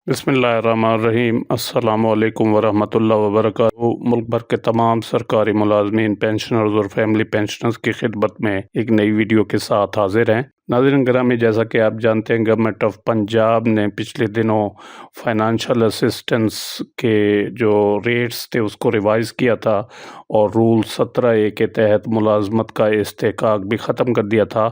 बिस्मिल्लाहिर्रहमानिर्रहीम। अस्सलाम वालेकुम वरहमतुल्लाहि वबरकातुहू। मुल्क भर के तमाम सरकारी मुलाजमीन, पेंशनर्स और फैमिली पेंशनर्स की खिदमत में एक नई वीडियो के साथ हाजिर हैं। नाज़रीन गिरामी, जैसा कि आप जानते हैं, गवर्नमेंट ऑफ पंजाब ने पिछले दिनों फाइनेंशियल असिस्टेंस के जो रेट्स थे उसको रिवाइज़ किया था और रूल 17A के तहत मुलाजमत का इस्तेहकाक भी ख़त्म कर दिया था।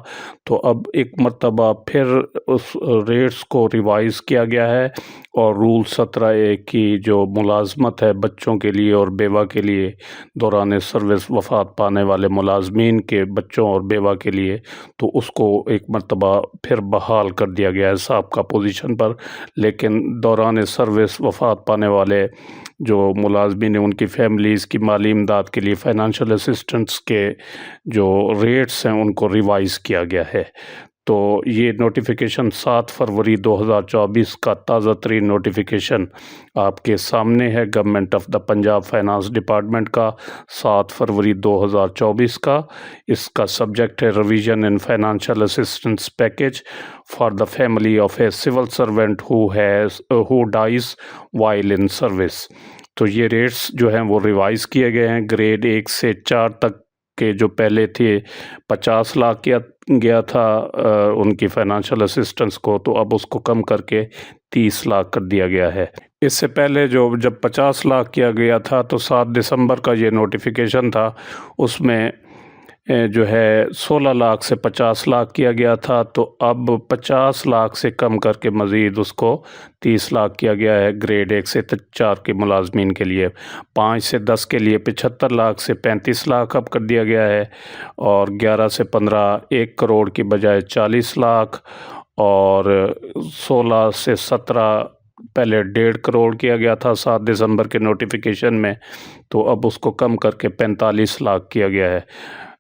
तो अब एक मरतबा फिर उस रेट्स को रिवाइज़ किया गया है और रूल 17A की जो मुलाजमत है बच्चों के लिए और बेवा के लिए, दौरान सर्विस वफ़ात पाने वाले मुलाजमीन के बच्चों और बेवा के लिए, तो उसको एक मरतबा फिर बहाल कर दिया गया है साबका पोजीशन पर। लेकिन दौरान सर्विस वफ़ात पाने वाले जो मुलाजमीन हैं उनकी फैमिलीज़ की माली इमदाद के लिए फ़ाइनेंशियल असिस्टेंस के जो रेट्स हैं उनको रिवाइज़ किया गया है। तो ये नोटिफिकेशन 7 फरवरी 2024 का ताज़ा तरीन नोटिफिकेशन आपके सामने है। Government of the Punjab finance department का 7 फरवरी 2024 का। इसका सब्जेक्ट है revision in financial assistance package for the family of a civil servant who dies while in service. तो ये रेट्स जो हैं वो रिवाइज़ किए गए हैं। ग्रेड 1 से 4 तक के जो पहले थे 50 लाख किया गया था उनकी फाइनेंशियल असिस्टेंस को, तो अब उसको कम करके 30 लाख कर दिया गया है। इससे पहले जब 50 लाख किया गया था तो 7 दिसंबर का ये नोटिफिकेशन था, उसमें जो है 16 लाख से 50 लाख किया गया था। तो अब 50 लाख से कम करके मज़ीद उसको 30 लाख किया गया है ग्रेड 1 से 4 के मुलाजमीन के लिए। 5 से 10 के लिए 75 लाख से 35 लाख अब कर दिया गया है, और 11 से 15 1 करोड़ की बजाय 40 लाख, और 16 से 17 पहले 1.5 करोड़ किया गया था 7 दिसंबर के नोटिफिकेशन में, तो अब उसको कम करके 45 लाख किया गया है।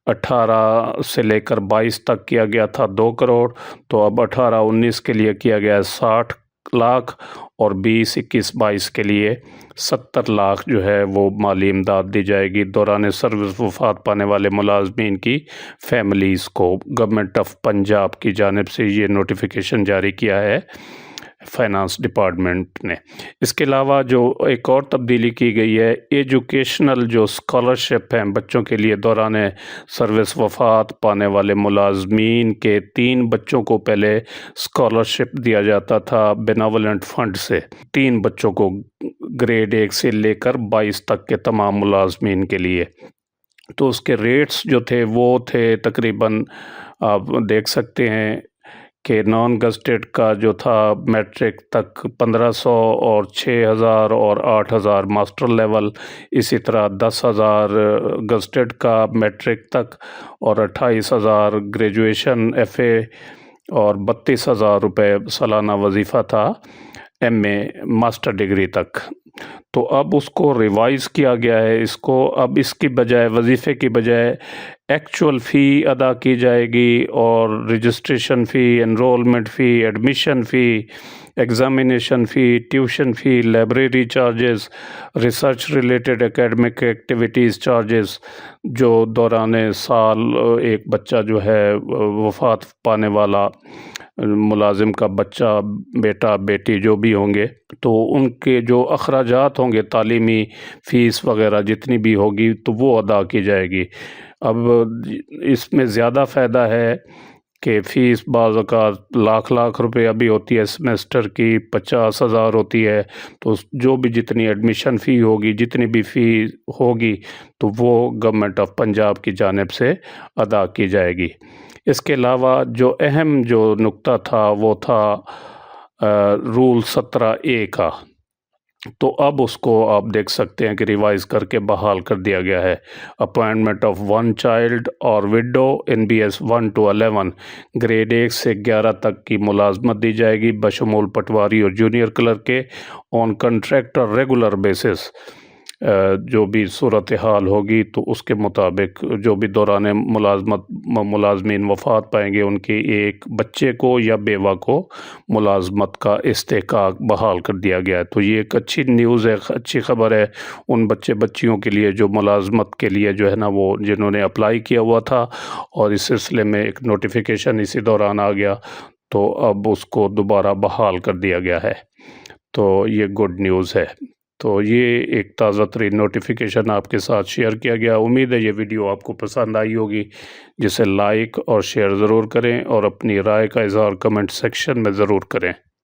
18 से लेकर 22 तक किया गया था 2 करोड़, तो अब 18-19 के लिए किया गया है 60 लाख, और 20, 21, 22 के लिए 70 लाख जो है वो माली इमदाद दी जाएगी दौरान सर्विस वफ़ात पाने वाले मुलाजमीन की फैमिलीज़ को। गवर्नमेंट ऑफ पंजाब की जानिब से ये नोटिफिकेशन जारी किया है फाइनेंस डिपार्टमेंट ने। इसके अलावा जो एक और तब्दीली की गई है, एजुकेशनल जो स्कॉलरशिप हैं बच्चों के लिए, दौरान सर्विस वफ़ात पाने वाले मुलाजमीन के 3 बच्चों को पहले स्कॉलरशिप दिया जाता था बेनेवोलेंट फंड से, 3 बच्चों को ग्रेड 1 से लेकर 22 तक के तमाम मुलाजमीन के लिए। तो उसके रेट्स जो थे वो थे तकरीबन, आप देख सकते हैं कि नॉन गज़टेड का जो था मैट्रिक तक 1500 और 6000 और 8000 मास्टर लेवल, इसी तरह 10,000 गज़टेड का मैट्रिक तक, और 28,000 ग्रेजुएशन FA, और 32,000 रुपये सालाना वजीफ़ा था MA मास्टर डिग्री तक। तो अब उसको रिवाइज़ किया गया है। इसको अब इसकी बजाय, वजीफ़े की बजाय एक्चुअल फ़ी अदा की जाएगी, और registration fee, enrollment fee, admission fee, examination fee, tuition fee, library charges, research related academic activities charges, जो दौरान साल एक बच्चा जो है वफ़ात पाने वाला मुलाजिम का बच्चा, बेटा बेटी जो भी होंगे, तो उनके जो अखराजात होंगे, तालीमी फ़ीस वग़ैरह जितनी भी होगी, तो वो अदा की जाएगी। अब इसमें ज़्यादा फ़ायदा है कि फ़ीस बाज़ औक़ात लाख रुपए भी होती है सेमेस्टर की, 50,000 होती है, तो जो भी जितनी एडमिशन फ़ी होगी, जितनी भी फ़ी होगी, तो वो गवर्नमेंट ऑफ पंजाब की जानिब से अदा की जाएगी। इसके अलावा जो अहम जो नुक्ता था वो था रूल 17A का, तो अब उसको आप देख सकते हैं कि रिवाइज़ करके बहाल कर दिया गया है। अपॉइंटमेंट ऑफ 1 चाइल्ड और window in BS 1 to 11 grade 1 से 11 तक की मुलाजमत दी जाएगी बशमूल पटवारी और जूनियर क्लर्क के, ऑन कॉन्ट्रैक्ट और रेगुलर बेसिस। जो भी सूरत हाल होगी तो उसके मुताबिक जो भी दौरान मुलाजमत मुलाजमीन वफ़ात पाएंगे उनके एक बच्चे को या बेवा को मुलाजमत का इस्तेहकाक बहाल कर दिया गया है। तो ये एक अच्छी न्यूज़ है, अच्छी ख़बर है उन बच्चे बच्चियों के लिए जो मुलाजमत के लिए जो है ना वो जिन्होंने अप्लाई किया हुआ था, और इस सिलसिले में एक नोटिफिकेशन इसी दौरान आ गया, तो अब उसको दोबारा बहाल कर दिया गया है। تو یہ گڈ نیوز ہے۔ تو یہ ایک تازہ ترین نوٹیفیکیشن آپ کے ساتھ شیئر کیا گیا۔ امید ہے یہ ویڈیو آپ کو پسند آئی ہوگی، جسے لائک اور شیئر ضرور کریں اور اپنی رائے کا اظہار کمنٹ سیکشن میں ضرور کریں۔